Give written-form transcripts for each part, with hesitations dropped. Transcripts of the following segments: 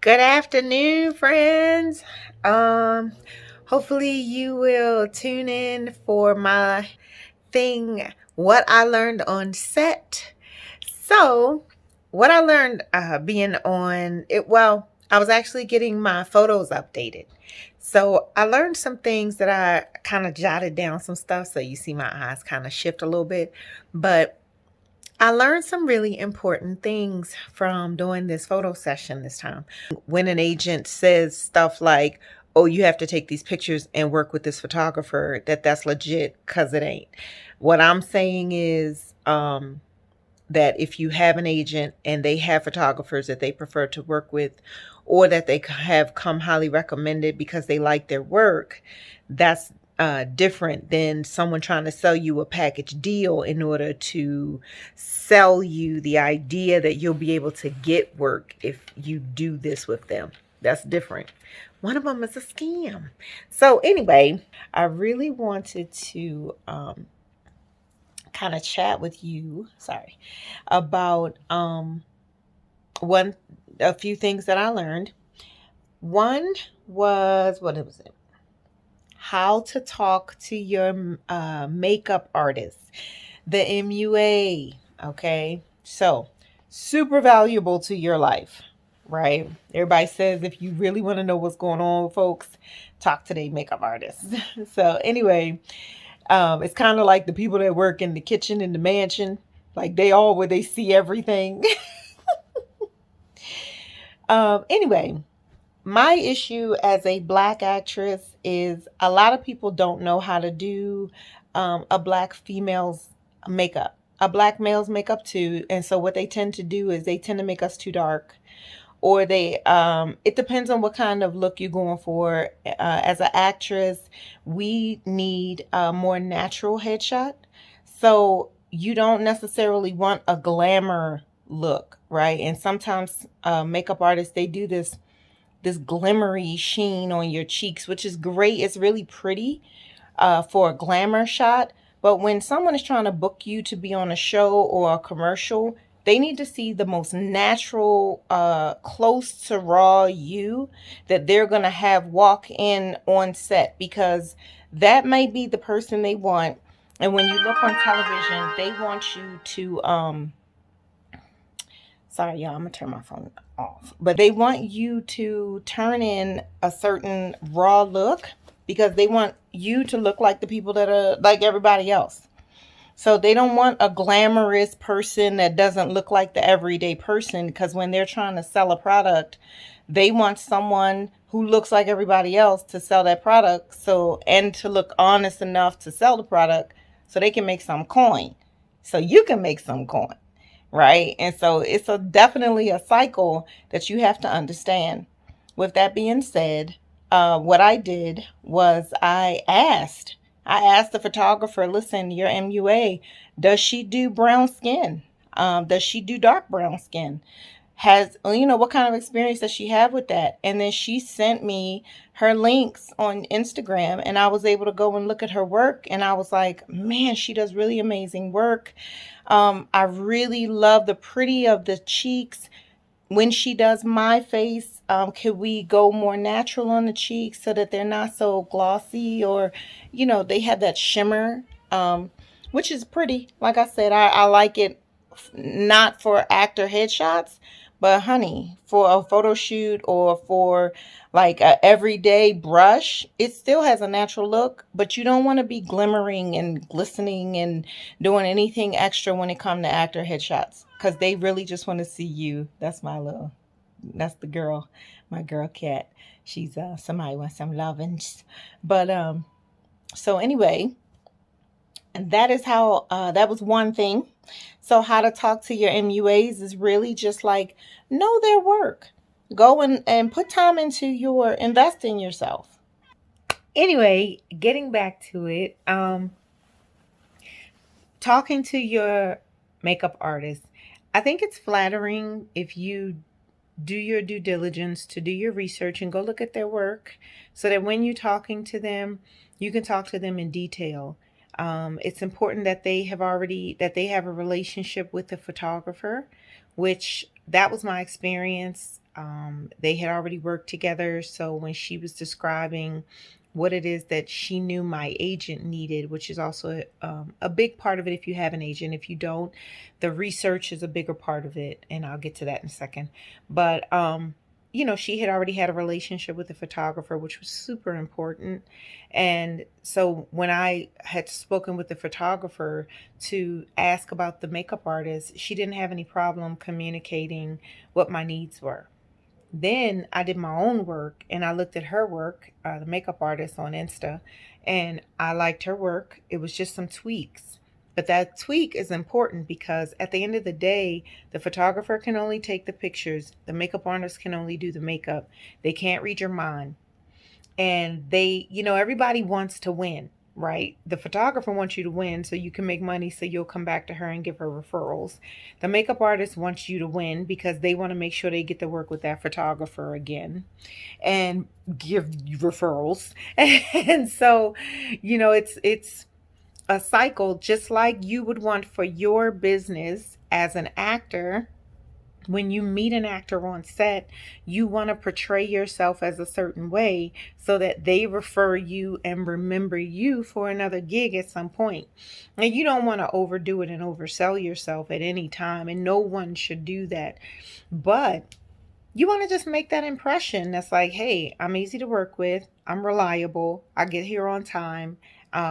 Good afternoon, friends. Um, Hopefully you will tune in for my thing, what I learned on set. So, what I learned being on it, well, I was actually getting my photos updated. So, I learned some things that I kind of jotted down some stuff. So, you see my eyes kind of shift a little bit. But I learned some really important things from doing this photo session this time. When an agent says stuff like, "Oh, you have to take these pictures and work with this photographer," that's legit, because it ain't. What I'm saying is that if you have an agent and they have photographers that they prefer to work with, or that they have come highly recommended because they like their work, that's different than someone trying to sell you a package deal in order to sell you the idea that you'll be able to get work if you do this with them. That's different. One of them is a scam. So, anyway, I really wanted to kind of chat with you, sorry, about one a few things that I learned. One was, what was it? How to talk to your makeup artist, the MUA. Okay, so super valuable to your life, right? Everybody says if you really want to know what's going on with folks, talk to their makeup artists. So anyway, it's kind of like the people that work in the kitchen in the mansion, like they all where they see everything. Anyway, my issue as a black actress is a lot of people don't know how to do a black female's makeup, a black male's makeup too. And so what they tend to do is they tend to make us too dark, or they it depends on what kind of look you're going for. As an actress, we need a more natural headshot. So you don't necessarily want a glamour look, right? And sometimes makeup artists, they do this glimmery sheen on your cheeks, which is great. It's really pretty for a glamour shot. But when someone is trying to book you to be on a show or a commercial, they need to see the most natural, close to raw you that they're going to have walk in on set, because that may be the person they want. And when you look on television, they want you to sorry, y'all, I'm gonna turn my phone off. But they want you to turn in a certain raw look because they want you to look like the people that are like everybody else. So they don't want a glamorous person that doesn't look like the everyday person, because when they're trying to sell a product, they want someone who looks like everybody else to sell that product, so and to look honest enough to sell the product so they can make some coin. So you can make some coin, right? And so it's definitely a cycle that you have to understand. With that being said, what I did was I asked the photographer, listen, your MUA, does she do brown skin? Does she do dark brown skin? What kind of experience does she have with that? And then she sent me her links on Instagram, and I was able to go and look at her work, and I was like, man, she does really amazing work. I really love the pretty of the cheeks. When she does my face, could we go more natural on the cheeks so that they're not so glossy, or, they have that shimmer, which is pretty. Like I said, I like it, not for actor headshots, but honey, for a photo shoot or for like a everyday brush, it still has a natural look, but you don't want to be glimmering and glistening and doing anything extra when it comes to actor headshots, because they really just want to see you. That's the girl, my girl cat. She's somebody wants some lovins. But so anyway, and that is how that was one thing. So how to talk to your MUAs is really just like know their work. Go and put time into your invest in yourself. Anyway, getting back to it, talking to your makeup artist, I think it's flattering if you do your due diligence to do your research and go look at their work, so that when you're talking to them, you can talk to them in detail. It's important that they have a relationship with the photographer, which that was my experience. They had already worked together. So when she was describing what it is that she knew my agent needed, which is also a big part of it if you have an agent. If you don't, the research is a bigger part of it. And I'll get to that in a second. But, she had already had a relationship with a photographer, which was super important. And so when I had spoken with the photographer to ask about the makeup artist, she didn't have any problem communicating what my needs were. Then I did my own work and I looked at her work, the makeup artist on Insta, and I liked her work. It was just some tweaks. But that tweak is important because at the end of the day, the photographer can only take the pictures, the makeup artist can only do the makeup. They can't read your mind. And everybody wants to win, right? The photographer wants you to win so you can make money so you'll come back to her and give her referrals. The makeup artist wants you to win because they want to make sure they get to work with that photographer again and give you referrals. And so, it's a cycle, just like you would want for your business as an actor. When you meet an actor on set, you want to portray yourself as a certain way so that they refer you and remember you for another gig at some point. And you don't want to overdo it and oversell yourself at any time, and no one should do that. But you want to just make that impression that's like, hey, I'm easy to work with, I'm reliable, I get here on time,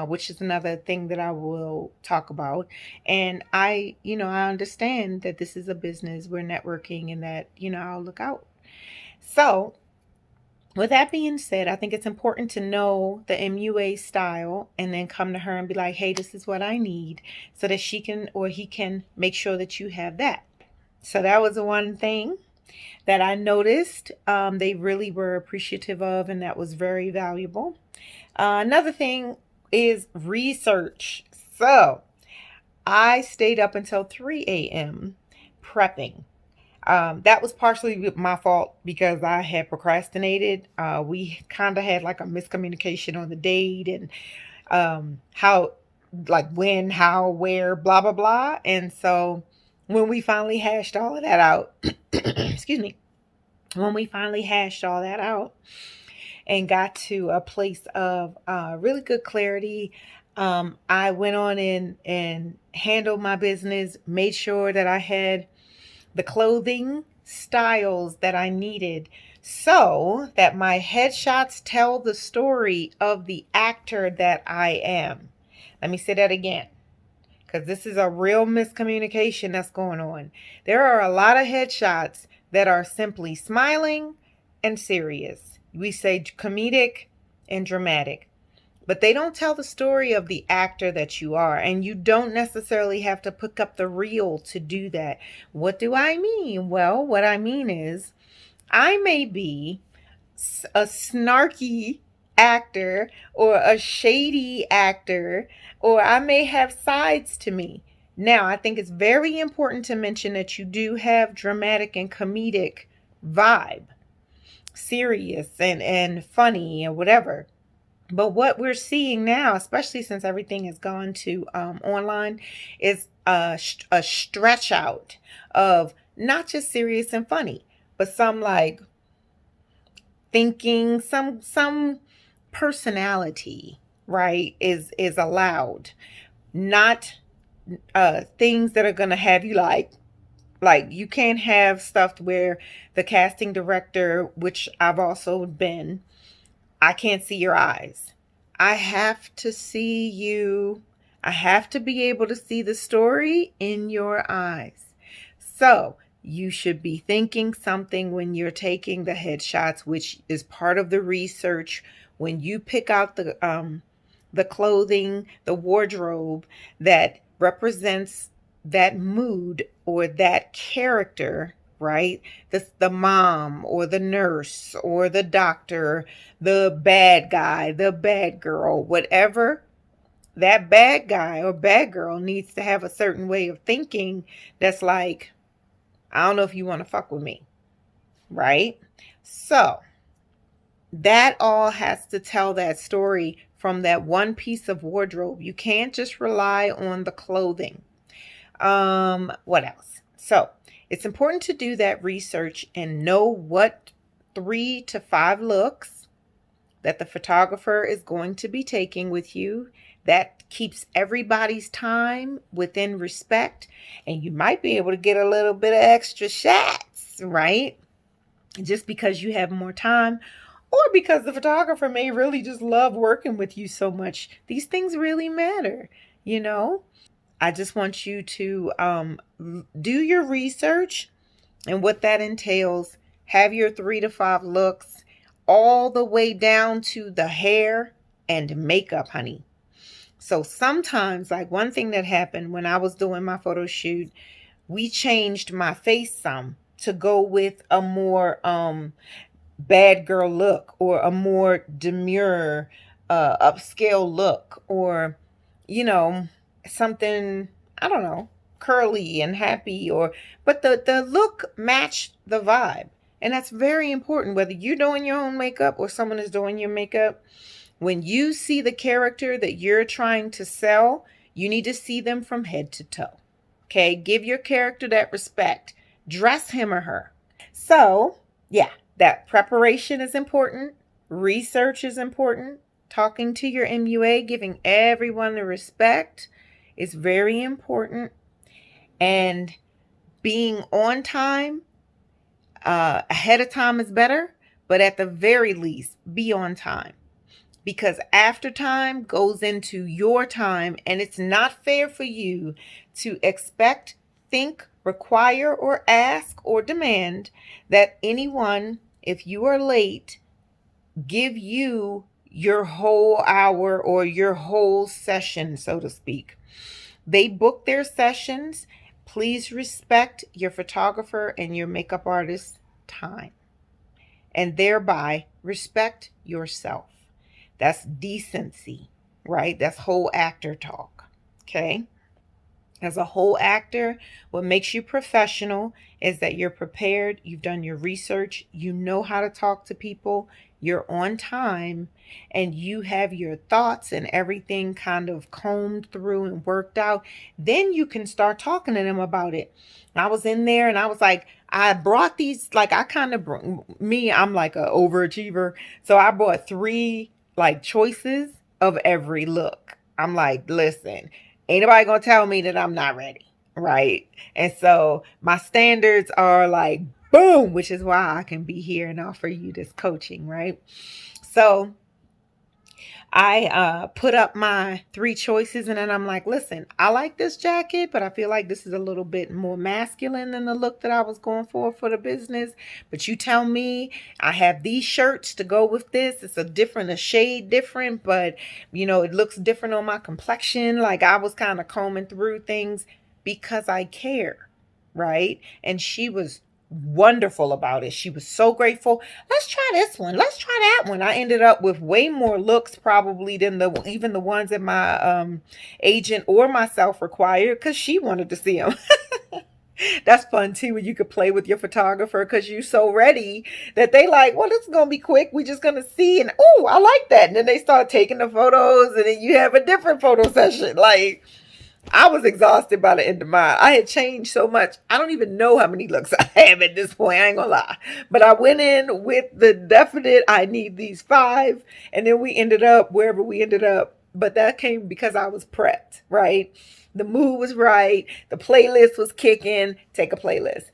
which is another thing that I will talk about. And I understand that this is a business, we're networking, and that, I'll look out. So, with that being said, I think it's important to know the MUA style and then come to her and be like, hey, this is what I need, so that she can or he can make sure that you have that. So, that was the one thing that I noticed they really were appreciative of, and that was very valuable. Another thing is research. So I stayed up until 3 a.m. prepping. That was partially my fault because I had procrastinated. We kind of had like a miscommunication on the date and how, like when, how, where, blah, blah, blah. And so when we finally hashed all of that out, excuse me, when we finally hashed all that out and got to a place of really good clarity, I went on in and handled my business, made sure that I had the clothing styles that I needed so that my headshots tell the story of the actor that I am. Let me say that again, because this is a real miscommunication that's going on. There are a lot of headshots that are simply smiling and serious. We say comedic and dramatic, but they don't tell the story of the actor that you are. And you don't necessarily have to pick up the reel to do that. What do I mean? Well, what I mean is I may be a snarky actor or a shady actor, or I may have sides to me. Now, I think it's very important to mention that you do have dramatic and comedic vibe, serious and funny and whatever. But what we're seeing now, especially since everything has gone to online, is a stretch out of not just serious and funny, but some like thinking, some personality, right, is allowed. Not things that are going to have you like you can't have stuff where the casting director, which I've also been, I can't see your eyes. I have to see you. I have to be able to see the story in your eyes. So you should be thinking something when you're taking the headshots, which is part of the research. When you pick out the clothing, the wardrobe that represents that mood or that character, right? The mom or the nurse or the doctor, the bad guy, the bad girl, whatever. That bad guy or bad girl needs to have a certain way of thinking that's like, I don't know if you want to fuck with me, right? So that all has to tell that story from that one piece of wardrobe. You can't just rely on the clothing. What else? So It's important to do that research and know what 3 to 5 looks that the photographer is going to be taking with you. That keeps everybody's time within respect, and you might be able to get a little bit of extra shots, right? Just because you have more time, or because the photographer may really just love working with you so much. These things really matter, you know? I just want you to do your research and what that entails. Have your 3 to 5 looks, all the way down to the hair and makeup, honey. So sometimes, like one thing that happened when I was doing my photo shoot, we changed my face some to go with a more bad girl look, or a more demure upscale look, or you know, something, I don't know, curly and happy, or but the look matched the vibe. And that's very important, whether you're doing your own makeup or someone is doing your makeup. When you see the character that you're trying to sell, you need to see them from head to toe. Okay, give your character that respect. Dress him or her. So, yeah, that preparation is important. Research is important. Talking to your MUA, giving everyone the respect is very important. And being on time, ahead of time is better, but at the very least, be on time. Because after time goes into your time, and it's not fair for you to expect, think, require, or ask, or demand that anyone, if you are late, give you your whole hour or your whole session, so to speak. They book their sessions. Please respect your photographer and your makeup artist's time, and thereby respect yourself. That's decency, right? That's whole actor talk. Okay. As a whole actor, what makes you professional is that you're prepared, you've done your research, you know how to talk to people, you're on time, and you have your thoughts and everything kind of combed through and worked out. Then you can start talking to them about it. I was in there and I was like, I brought these, like, I kind of, I'm like an overachiever. So I brought 3 like choices of every look. I'm like, listen, ain't nobody gonna tell me that I'm not ready, right? And so my standards are like boom, which is why I can be here and offer you this coaching, right? So I put up my 3 choices, and then I'm like, listen, I like this jacket, but I feel like this is a little bit more masculine than the look that I was going for the business. But you tell me, I have these shirts to go with this. It's a shade different, but it looks different on my complexion. Like, I was kind of combing through things because I care, right? And she was wonderful about it. She was so grateful. Let's try this one. Let's try that one. I ended up with way more looks probably than even the ones that my agent or myself required, because she wanted to see them. That's fun too, when you could play with your photographer because you're so ready that they like, well, this is gonna be quick. We're just gonna see, and oh, I like that. And then they start taking the photos, and then you have a different photo session. Like, I was exhausted by the end of mine. I had changed so much. I don't even know how many looks I have at this point. I ain't gonna lie. But I went in with the definite, I need these 5. And then we ended up wherever we ended up. But that came because I was prepped, right? The mood was right. The playlist was kicking. Take a playlist.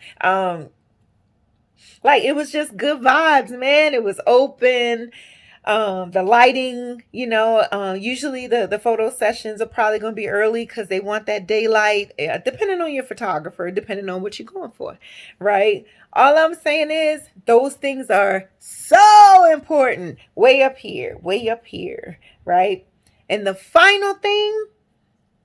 Like, it was just good vibes, man. It was open. The lighting, usually the photo sessions are probably going to be early because they want that daylight, depending on your photographer, depending on what you're going for, right? All I'm saying is those things are so important. Way up here, right? And the final thing,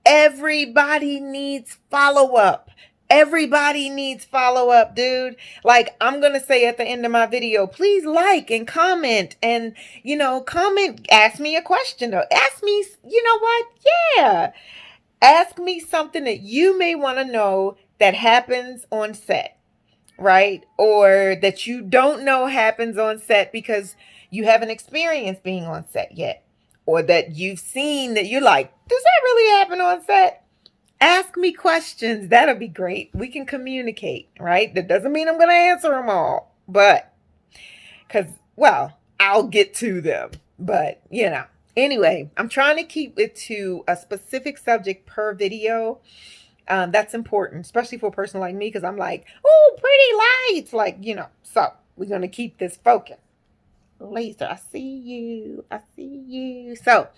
everybody needs follow-up. Everybody needs follow-up, dude. Like, I'm going to say at the end of my video, please like and comment, and, comment, ask me a question, or ask me, you know what? Yeah. Ask me something that you may want to know that happens on set, right? Or that you don't know happens on set because you haven't experienced being on set yet. Or that you've seen that you're like, does that really happen on set? Ask me questions. That'll be great. We can communicate, right? That doesn't mean I'm going to answer them all, but because, well, I'll get to them. But, anyway, I'm trying to keep it to a specific subject per video. That's important, especially for a person like me, because I'm like, oh, pretty lights. Like, so we're going to keep this focus. Laser, I see you. I see you. So,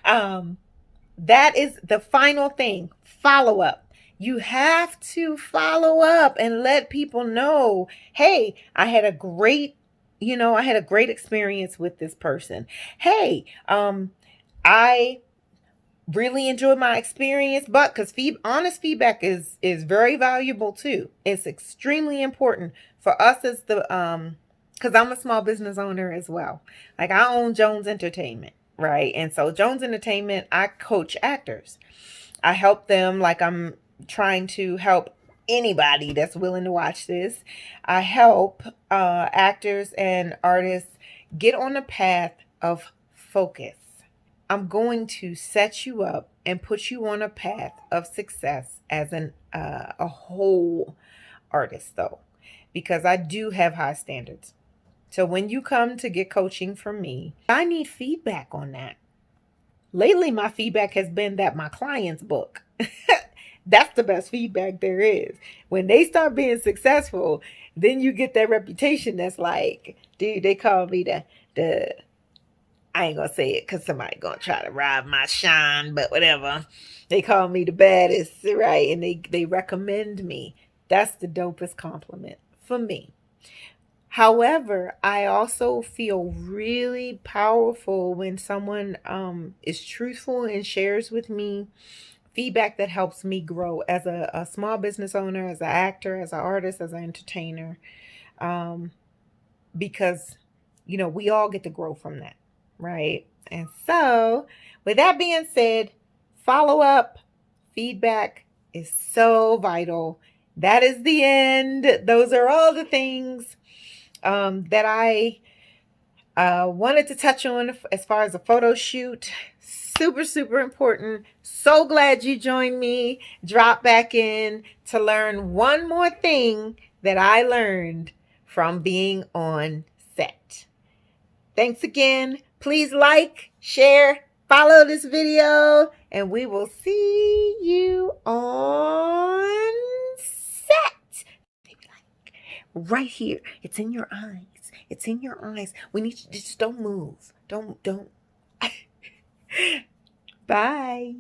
that is the final thing. Follow up. You have to follow up and let people know, hey, I had a great experience with this person. Hey, I really enjoyed my experience, but because honest feedback is very valuable too. It's extremely important for us as the because I'm a small business owner as well. Like, I own Jones Entertainment, right? And so Jones Entertainment, I coach actors. I help them, like I'm trying to help anybody that's willing to watch this. I help actors and artists get on a path of focus. I'm going to set you up and put you on a path of success as a whole artist, though, because I do have high standards. So when you come to get coaching from me, I need feedback on that. Lately, my feedback has been that my clients book. That's the best feedback there is. When they start being successful, then you get that reputation that's like, dude, they call me the I ain't gonna say it because somebody gonna try to rob my shine, but whatever. They call me the baddest, right? And they recommend me. That's the dopest compliment for me. However, I also feel really powerful when someone is truthful and shares with me feedback that helps me grow as a small business owner, as an actor, as an artist, as an entertainer. Um, because, we all get to grow from that, right? And so, with that being said, follow up, feedback is so vital. That is the end. Those are all the things that I wanted to touch on as far as a photo shoot. Super, super important. So glad you joined me. Drop back in to learn one more thing that I learned from being on set. Thanks again. Please like, share, follow this video, and we will see you on set. Right here. It's in your eyes. It's in your eyes. We need to just don't move. Don't. Bye.